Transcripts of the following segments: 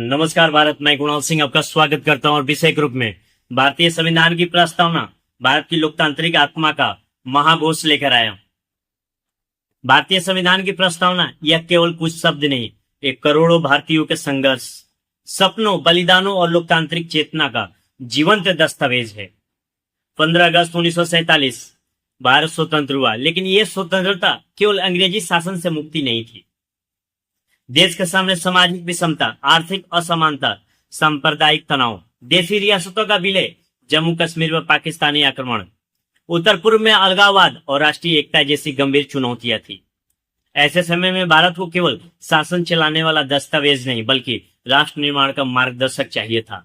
नमस्कार भारत, मैं कुणाल सिंह आपका स्वागत करता हूं और विषय ग्रुप में भारतीय संविधान की प्रस्तावना भारत की लोकतांत्रिक आत्मा का महाघोष लेकर आया। भारतीय संविधान की प्रस्तावना यह केवल कुछ शब्द नहीं, एक करोड़ों भारतीयों के संघर्ष, सपनों, बलिदानों और लोकतांत्रिक चेतना का जीवंत दस्तावेज है। 15 अगस्त 1947 भारत स्वतंत्र हुआ, लेकिन यह स्वतंत्रता केवल अंग्रेजी शासन से मुक्ति नहीं थी। देश के सामने सामाजिक विषमता, आर्थिक असमानता, सांप्रदायिक तनाव, देशी रियासतों का विलय, जम्मू कश्मीर में पाकिस्तानी आक्रमण, उत्तर पूर्व में अलगाववाद और राष्ट्रीय एकता जैसी गंभीर चुनौतियां थी। ऐसे समय में भारत को केवल शासन चलाने वाला दस्तावेज नहीं बल्कि राष्ट्र निर्माण का मार्गदर्शक चाहिए था।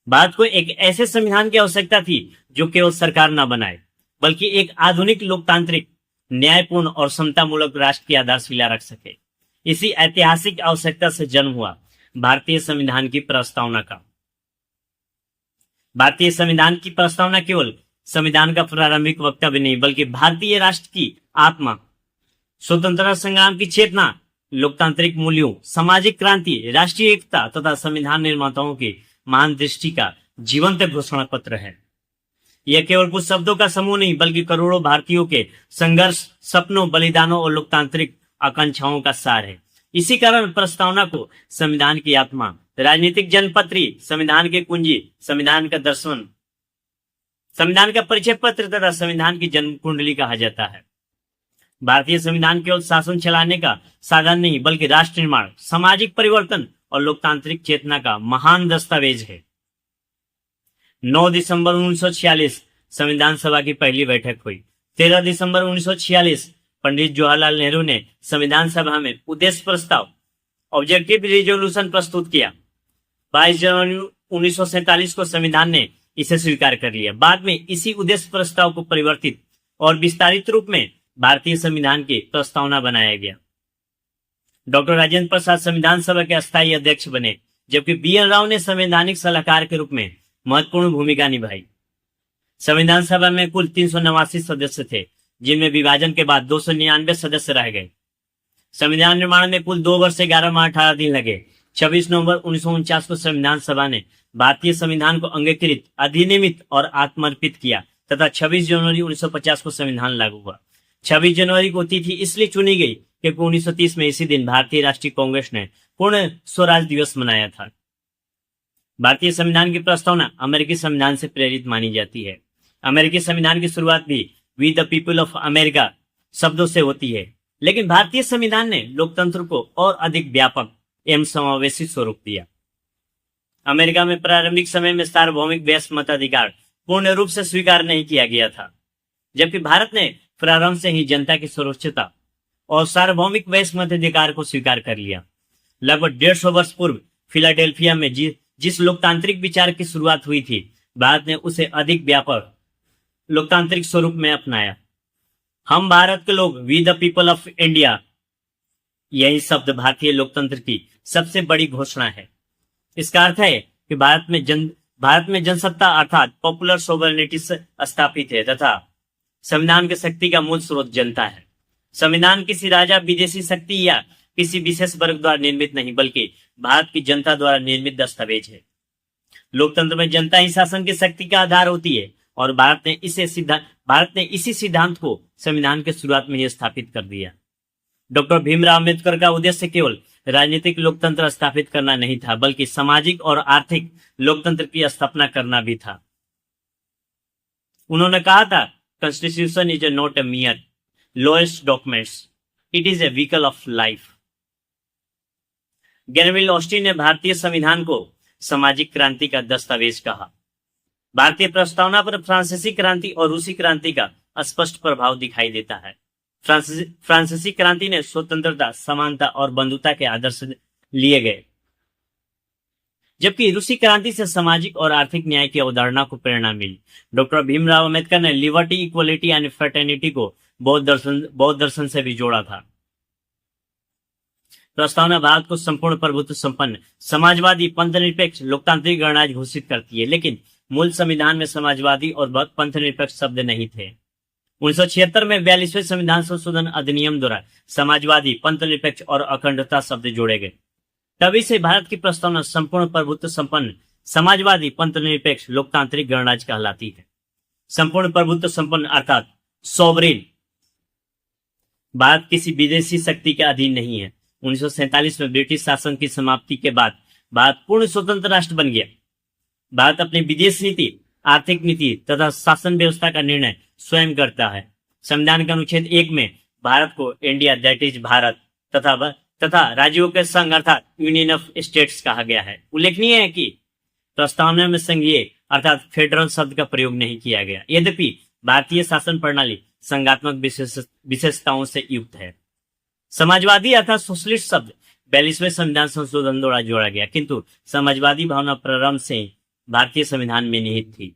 भारत को एक ऐसे संविधान की आवश्यकता थी जो केवल सरकार न बनाए बल्कि एक आधुनिक लोकतांत्रिक, न्यायपूर्ण और समतामूलक राष्ट्र की आधारशिला रख सके। इसी ऐतिहासिक आवश्यकता से जन्म हुआ भारतीय संविधान की प्रस्तावना का। भारतीय संविधान की प्रस्तावना केवल संविधान का प्रारंभिक वक्तव्य नहीं बल्कि भारतीय राष्ट्र की आत्मा, स्वतंत्रता संग्राम की चेतना, लोकतांत्रिक मूल्यों, सामाजिक क्रांति, राष्ट्रीय एकता तथा संविधान निर्माताओं की महान दृष्टि का जीवंत घोषणा पत्र है। यह केवल कुछ शब्दों का समूह नहीं बल्कि करोड़ों भारतीयों के संघर्ष, सपनों, बलिदानों और लोकतांत्रिक आकांक्षाओं का सार है। इसी कारण प्रस्तावना को संविधान की आत्मा, राजनीतिक जनपत्री, संविधान की कुंजी, संविधान का दर्शन, संविधान का परिचय पत्र तथा संविधान की जन्म कुंडली कहा जाता है। भारतीय संविधान केवल शासन चलाने का साधन नहीं बल्कि राष्ट्र निर्माण, सामाजिक परिवर्तन और लोकतांत्रिक चेतना का महान दस्तावेज है। 9 दिसंबर 1946 संविधान सभा की पहली बैठक हुई। 13 दिसंबर 1946 पंडित जवाहरलाल नेहरू ने संविधान सभा में उद्देश्य प्रस्ताव, ऑब्जेक्टिव रिजोल्यूशन प्रस्तुत किया। 22 जनवरी 1947 को संविधान ने इसे स्वीकार कर लिया। बाद में इसी उद्देश्य प्रस्ताव को परिवर्तित और विस्तारित रूप में भारतीय संविधान की प्रस्तावना बनाया गया। डॉक्टर राजेंद्र प्रसाद संविधान सभा के अस्थायी अध्यक्ष बने, जबकि BN राव ने संवैधानिक सलाहकार के रूप में महत्वपूर्ण भूमिका निभाई। संविधान सभा में कुल 389 सदस्य थे, जिनमें विभाजन के बाद 299 सदस्य रह गए। संविधान निर्माण में कुल 2 वर्ष 11 माह 18 दिन लगे। 26 नवंबर 1949 को संविधान सभा ने भारतीय संविधान को अंगीकृत, अधिनियमित और आत्मर्पित किया तथा 26 जनवरी 1950 को संविधान लागू हुआ। 26 जनवरी को तिथि इसलिए चुनी गई क्योंकि 1930 में इसी दिन भारतीय राष्ट्रीय कांग्रेस ने पूर्ण स्वराज दिवस मनाया था। भारतीय संविधान की प्रस्तावना अमेरिकी संविधान से प्रेरित मानी जाती है। अमेरिकी संविधान की शुरुआत भी we the people of America शब्दों से होती है, लेकिन भारतीय संविधान ने लोकतंत्र को और अधिक व्यापक एवं समावेशी स्वरूप दिया। अमेरिका में प्रारंभिक समय में सार्वभौमिक वयस्क मताधिकार पूर्ण रूप से स्वीकार नहीं किया गया था, जबकि भारत ने प्रारंभ से ही जनता की सुरक्षितता और सार्वभौमिक वयस्क मताधिकार को स्वीकार कर लिया। लगभग 150 वर्ष पूर्व फिलाडेल्फिया में जिस लोकतांत्रिक विचार की शुरुआत हुई थी, भारत ने उसे अधिक व्यापक लोकतांत्रिक स्वरूप में अपनाया। हम भारत के लोग, we the people of India, यही शब्द भारतीय लोकतंत्र की सबसे बड़ी घोषणा है। इसका अर्थ है कि भारत में जनसत्ता अर्थात पॉपुलर सोवरेनिटी स्थापित है तथा संविधान की शक्ति का मूल स्रोत जनता है। संविधान किसी राजा, विदेशी शक्ति या किसी विशेष वर्ग द्वारा निर्मित नहीं बल्कि भारत की जनता द्वारा निर्मित दस्तावेज है। लोकतंत्र में जनता ही शासन की शक्ति का आधार होती है और भारत ने इसी सिद्धांत को संविधान के शुरुआत में ही स्थापित कर दिया। डॉक्टर भीमराव अम्बेडकर का उद्देश्य केवल राजनीतिक लोकतंत्र स्थापित करना नहीं था बल्कि सामाजिक और आर्थिक लोकतंत्र की स्थापना करना भी था। उन्होंने कहा था, constitution is not a मियर lowest documents, it is a vehicle of life. Granville Austin ने भारतीय संविधान को सामाजिक क्रांति का दस्तावेज कहा। भारतीय प्रस्तावना पर फ्रांसीसी क्रांति और रूसी क्रांति का स्पष्ट प्रभाव दिखाई देता है। फ्रांसीसी क्रांति ने स्वतंत्रता, समानता और बंधुता के आदर्श लिए गए, जबकि रूसी क्रांति से सामाजिक और आर्थिक न्याय की अवधारणा को प्रेरणा मिली। डॉक्टर भीमराव अम्बेडकर ने लिबर्टी, इक्वलिटी एंड फ्रेटर्निटी को बौद्ध दर्शन से भी जोड़ा था। प्रस्तावना भारत को संपूर्ण प्रभुत्व संपन्न, समाजवादी, पंथनिरपेक्ष, लोकतांत्रिक गणराज्य घोषित करती है, लेकिन मूल संविधान में समाजवादी और पंथनिरपेक्ष शब्द नहीं थे। 1976 में 42वें संविधान संशोधन अधिनियम द्वारा समाजवादी, पंथनिरपेक्ष और अखंडता शब्द जोड़े गए। तभी से भारत की प्रस्तावना संपूर्ण प्रभुत्व संपन्न समाजवादी पंथनिरपेक्ष लोकतांत्रिक गणराज्य कहलाती है। संपूर्ण प्रभुत्व संपन्न अर्थात सॉवरेन। भारत किसी विदेशी शक्ति के अधीन नहीं है। 1947 में ब्रिटिश शासन की समाप्ति के बाद भारत पूर्ण स्वतंत्र राष्ट्र बन गया। भारत अपनी विदेश नीति, आर्थिक नीति तथा शासन व्यवस्था का निर्णय स्वयं करता है। संविधान के अनुच्छेद 1 में भारत को इंडिया दैट इज भारत तथा राज्यों के संघ अर्थात यूनियन ऑफ स्टेट्स कहा गया है। उल्लेखनीय है कि प्रस्तावना में संघीय अर्थात फेडरल शब्द का प्रयोग नहीं किया गया। यद्यपि भारतीय शासन प्रणाली संघात्मक विशेषताओं से युक्त है। समाजवादी अर्थात सोशलिस्ट शब्द 42वें संविधान संशोधन द्वारा जोड़ा गया, किंतु समाजवादी भावना प्रारंभ से भारतीय संविधान में निहित थी।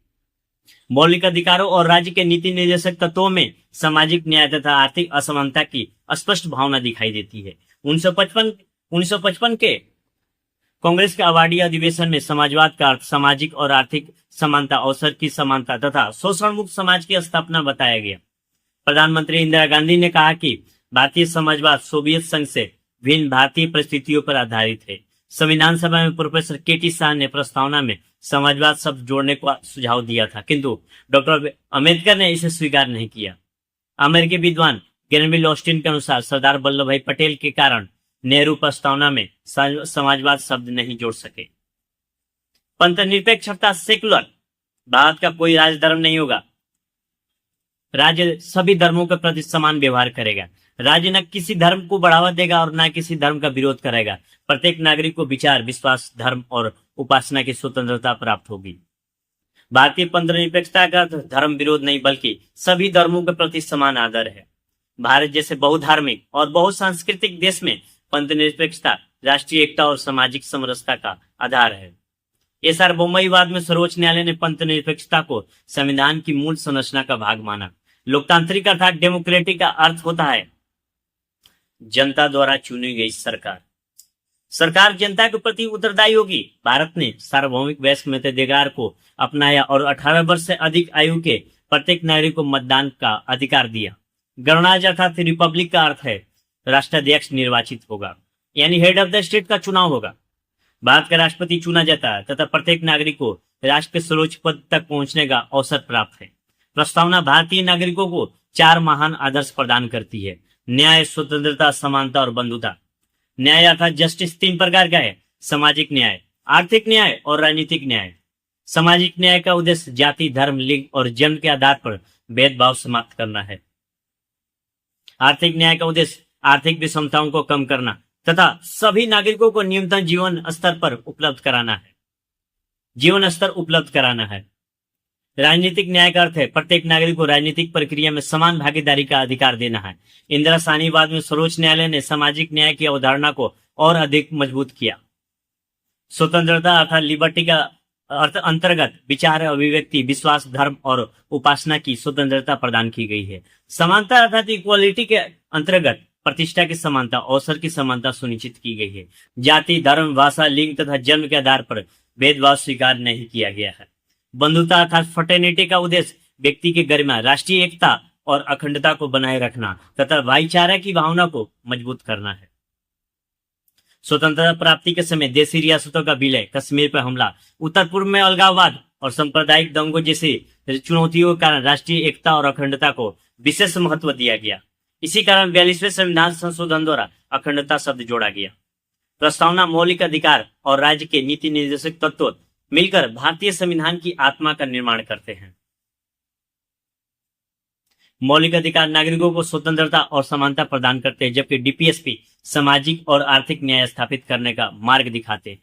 मौलिक अधिकारों और राज्य के नीति निर्देशक तत्वों में सामाजिक न्याय तथा आर्थिक असमानता की स्पष्ट भावना दिखाई देती है। 1955 के कांग्रेस के अवार्डी अधिवेशन में समाजवाद का अर्थ सामाजिक और आर्थिक समानता, अवसर की समानता तथा शोषण मुक्त समाज की स्थापना बताया गया। प्रधानमंत्री इंदिरा गांधी ने कहा कि भारतीय समाजवाद सोवियत संघ से भिन्न भारतीय परिस्थितियों पर आधारित है। संविधान सभा में प्रोफेसर के.टी. शाह ने प्रस्तावना में समाजवाद शब्द जोड़ने का सुझाव दिया था, किंतु डॉक्टर अम्बेडकर ने इसे स्वीकार नहीं किया। अमेरिकी विद्वान ग्रेनविल ऑस्टिन के अनुसार सरदार वल्लभ भाई पटेल के कारण नेहरू प्रस्तावना में समाजवाद शब्द नहीं जोड़ सके। पंथनिरपेक्ष अर्थात सेकुलर। भारत का कोई राज धर्म नहीं होगा। राज्य सभी धर्मों के प्रति समान व्यवहार करेगा। राज्य न किसी धर्म को बढ़ावा देगा और न किसी धर्म का विरोध करेगा। प्रत्येक नागरिक को विचार, विश्वास, धर्म और उपासना की स्वतंत्रता प्राप्त होगी। भारतीय पंथनिरपेक्षता का धर्म विरोध नहीं बल्कि सभी धर्मों के प्रति समान आदर है। भारत जैसे बहुधार्मिक और बहुसांस्कृतिक देश में पंथनिरपेक्षता राष्ट्रीय एकता और सामाजिक समरसता का आधार है। इस सार्वभौमवाद में सर्वोच्च न्यायालय ने पंथनिरपेक्षता को संविधान की मूल संरचना का भाग माना। लोकतांत्रिक अर्थात डेमोक्रेटिक का अर्थ होता है जनता द्वारा चुनी गई सरकार। सरकार जनता के प्रति उत्तरदायी होगी। भारत ने सार्वभौमिक वयस्क मताधिकार को अपनाया और 18 वर्ष से अधिक आयु के प्रत्येक नागरिक को मतदान का अधिकार दिया। गणराज्य अर्थात रिपब्लिक का अर्थ है राष्ट्राध्यक्ष निर्वाचित होगा, यानी हेड ऑफ द स्टेट का चुनाव होगा। भारत का राष्ट्रपति चुना जाता है तथा प्रत्येक नागरिक को राष्ट्र के सर्वोच्च पद तक पहुंचने का अवसर प्राप्त है। प्रस्तावना भारतीय नागरिकों को 4 महान आदर्श प्रदान करती है: न्याय, स्वतंत्रता, समानता और बंधुता। न्याय अर्थात जस्टिस 3 प्रकार का है: सामाजिक न्याय, आर्थिक न्याय और राजनीतिक न्याय। सामाजिक न्याय का उद्देश्य जाति, धर्म, लिंग और जन्म के आधार पर भेदभाव समाप्त करना है। आर्थिक न्याय का उद्देश्य आर्थिक विषमताओं को कम करना तथा सभी नागरिकों को न्यूनतम जीवन स्तर उपलब्ध कराना है। राजनीतिक न्याय का अर्थ है प्रत्येक नागरिक को राजनीतिक प्रक्रिया में समान भागीदारी का अधिकार देना है। इंदिरा साहनीवाद में सर्वोच्च न्यायालय ने सामाजिक न्याय की अवधारणा को और अधिक मजबूत किया। स्वतंत्रता अर्थात लिबर्टी का अर्थ अंतर्गत विचार, अभिव्यक्ति, विश्वास, धर्म और उपासना की स्वतंत्रता प्रदान की गई है। समानता अर्थात इक्वालिटी के अंतर्गत प्रतिष्ठा की समानता, अवसर की समानता सुनिश्चित की गई है। जाति, धर्म, भाषा, लिंग तथा जन्म के आधार पर भेदभाव स्वीकार नहीं किया गया है। बंधुता अर्थात फ्रेटर्निटी का उद्देश्य व्यक्ति की गरिमा, राष्ट्रीय एकता और अखंडता को बनाए रखना तथा भाईचारा की भावना को मजबूत करना है। स्वतंत्रता प्राप्ति के समय देशी रियासतों का विलय, कश्मीर पर हमला, उत्तर पूर्व में अलगाववाद और सांप्रदायिक दंगों जैसी चुनौतियों के कारण राष्ट्रीय एकता और अखंडता को विशेष महत्व दिया गया। इसी कारण 42वें संविधान संशोधन द्वारा अखंडता शब्द जोड़ा गया। प्रस्तावना मौलिक अधिकार और राज्य के नीति निर्देशक तत्व मिलकर भारतीय संविधान की आत्मा का निर्माण करते हैं। मौलिक अधिकार नागरिकों को स्वतंत्रता और समानता प्रदान करते हैं, जबकि डीपीएसपी सामाजिक और आर्थिक न्याय स्थापित करने का मार्ग दिखाते हैं।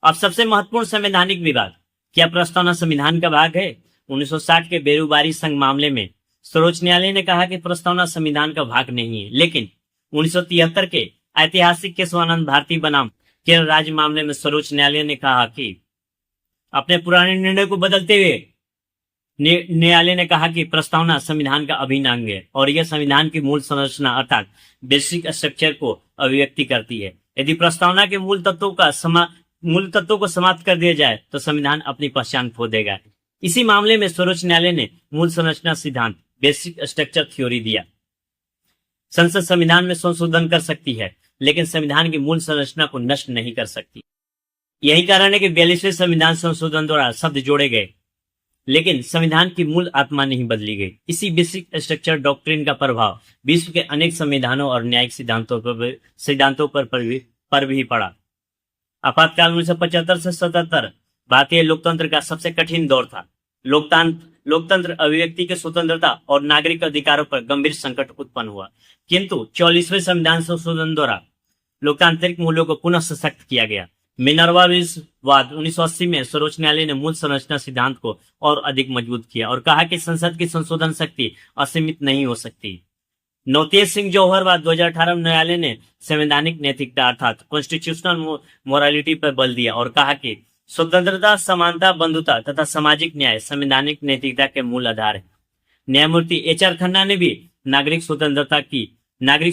अब सबसे महत्वपूर्ण संवैधानिक विवाद, क्या प्रस्तावना संविधान का भाग है? 1960 के बेरूबारी संघ मामले में सर्वोच्च न्यायालय ने कहा कि प्रस्तावना संविधान का भाग नहीं है, लेकिन 1973 के ऐतिहासिक केशवानंद भारती बनाम केरल राज्य मामले में सर्वोच्च न्यायालय ने कहा कि अपने पुराने निर्णय को बदलते हुए न्यायालय ने कहा कि प्रस्तावना संविधान का अभिन्न अंग है और यह संविधान की मूल संरचना अर्थात बेसिक स्ट्रक्चर को अभिव्यक्ति करती है। यदि प्रस्तावना के मूल तत्वों को समाप्त कर दिया जाए तो संविधान अपनी पहचान खो देगा। इसी मामले में सर्वोच्च न्यायालय ने मूल संरचना सिद्धांत बेसिक स्ट्रक्चर थ्योरी दिया। संसद संविधान में संशोधन कर सकती है। लेकिन संविधान की मूल संरचना को नष्ट नहीं कर सकती। यही कारण है कि 42वें संविधान संशोधन द्वारा शब्द जोड़े गए, लेकिन संविधान की मूल आत्मा नहीं बदली गई। इसी बेसिक स्ट्रक्चर डॉक्ट्रिन का प्रभाव विश्व के अनेक संविधानों और न्यायिक सिद्धांतों पर भी पड़ा। आपातकाल 1975 से 77 भारतीय लोकतंत्र का सबसे कठिन दौर था। लोकतंत्र, अभिव्यक्ति की स्वतंत्रता और नागरिक अधिकारों पर गंभीर संकट उत्पन्न हुआ, किंतु 44वें संविधान संशोधन द्वारा लोकतांत्रिक मूल्यों को पुनः सशक्त किया गया। मिनर्वावाद 1980 में सर्वोच्च न्यायालय ने मूल संरचना सिद्धांत को और अधिक मजबूत किया और कहा कि संसद की संशोधन शक्ति असीमित नहीं हो सकती। नवतेज सिंह जौहरवाद 2018 में न्यायालय ने संवैधानिक नैतिकता अर्थात कॉन्स्टिट्यूशनल मोरालिटी पर बल दिया और कहा कि स्वतंत्रता, समानता, बंधुता तथा सामाजिक न्याय संवैधानिक नैतिकता के मूल आधार है। न्यायमूर्ति एच.आर. खन्ना ने भी नागरिक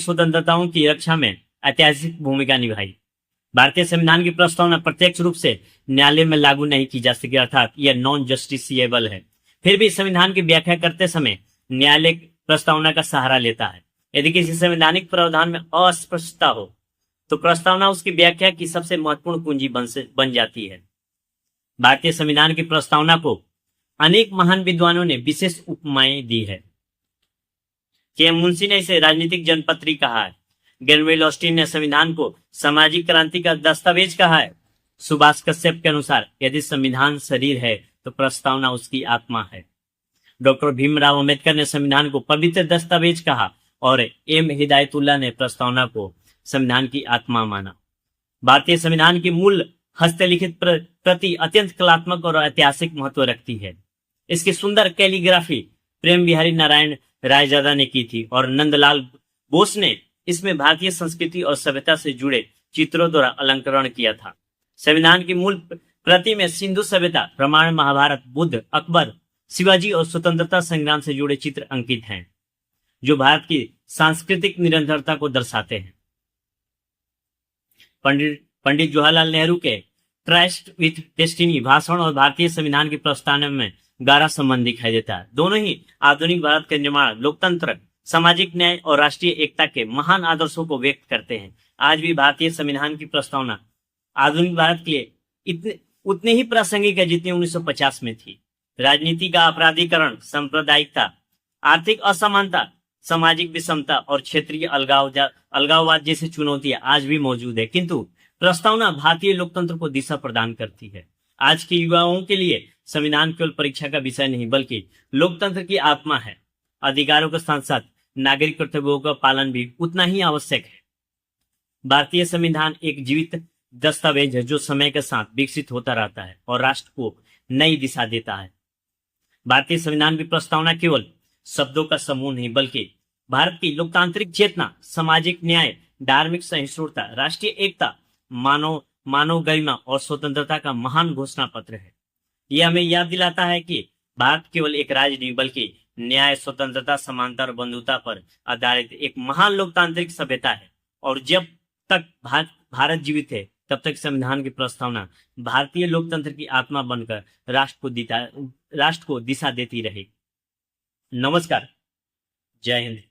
स्वतंत्रताओं की रक्षा में ऐतिहासिक भूमिका निभाई। भारतीय संविधान की प्रस्तावना प्रत्यक्ष रूप से न्यायालय में लागू नहीं की जा सकी, अर्थात यह नॉन जस्टिसिएबल है। फिर भी संविधान की व्याख्या करते समय न्यायालय प्रस्तावना का सहारा लेता है। यदि किसी संवैधानिक प्रावधान में अस्पष्टता हो तो प्रस्तावना उसकी व्याख्या की सबसे महत्वपूर्ण कुंजी बन जाती है। भारतीय संविधान की प्रस्तावना को अनेक महान विद्वानों ने विशेष उपमाएं दी है। के मुंशी ने इसे राजनीतिक जनपत्री कहा है। ग्रेनवेल ऑस्टिन ने संविधान को सामाजिक क्रांति का दस्तावेज कहा है। सुभाष कश्यप के अनुसार यदि संविधान शरीर है तो प्रस्तावना उसकी आत्मा है। डॉक्टर भीमराव अंबेडकर ने संविधान को पवित्र दस्तावेज कहा और एम हिदायतुल्लाह ने प्रस्तावना को संविधान की आत्मा माना। भारतीय संविधान की मूल हस्तलिखित प्रति अत्यंत कलात्मक और ऐतिहासिक महत्व रखती है। इसकी सुंदर कैलीग्राफी प्रेम बिहारी नारायण रायजादा ने की थी और नंदलाल बोस ने इसमें भारतीय संस्कृति और सभ्यता से जुड़े चित्रों द्वारा अलंकरण किया था। संविधान की मूल प्रति में सिंधु सभ्यता, रामायण, महाभारत, बुद्ध, अकबर, शिवाजी और स्वतंत्रता संग्राम से जुड़े चित्र अंकित हैं, जो भारत की सांस्कृतिक निरंतरता को दर्शाते हैं। पंडित जवाहरलाल नेहरू के ट्रस्ट विथ डेस्टिनी भाषण और भारतीय संविधान की प्रस्तावना में गहरा संबंध दिखाई देता है। दोनों ही आधुनिक भारत के निर्माण, लोकतंत्र, सामाजिक न्याय और राष्ट्रीय एकता के महान आदर्शों को व्यक्त करते हैं। आज भी भारतीय संविधान की प्रस्तावना आधुनिक भारत के लिए उतनी ही प्रासंगिक है जितनी 1950 में थी। राजनीति का अपराधीकरण, सांप्रदायिकता, आर्थिक असमानता, सामाजिक विषमता और क्षेत्रीय अलगाववाद जैसी चुनौतियां आज भी मौजूद है, किंतु प्रस्तावना भारतीय लोकतंत्र को दिशा प्रदान करती है। आज के युवाओं के लिए संविधान केवल परीक्षा का विषय नहीं बल्कि लोकतंत्र की आत्मा है। अधिकारों के साथ साथ नागरिक कर्तव्यों का पालन भी उतना ही आवश्यक है। भारतीय संविधान एक जीवित दस्तावेज है जो समय के साथ विकसित होता रहता है और राष्ट्र को नई दिशा देता है। भारतीय संविधान की प्रस्तावना केवल शब्दों का समूह नहीं बल्कि भारत की लोकतांत्रिक चेतना, सामाजिक न्याय, धार्मिक सहिष्णुता, राष्ट्रीय एकता, मानव गरिमा और स्वतंत्रता का महान घोषणा पत्र है। यह हमें याद दिलाता है कि भारत केवल एक राज्य नहीं बल्कि न्याय, स्वतंत्रता, समानता और बंधुता पर आधारित एक महान लोकतांत्रिक सभ्यता है और जब तक भारत जीवित है तब तक संविधान की प्रस्तावना भारतीय लोकतंत्र की आत्मा बनकर राष्ट्र को दिशा देती रहेगी। नमस्कार, जय हिंद।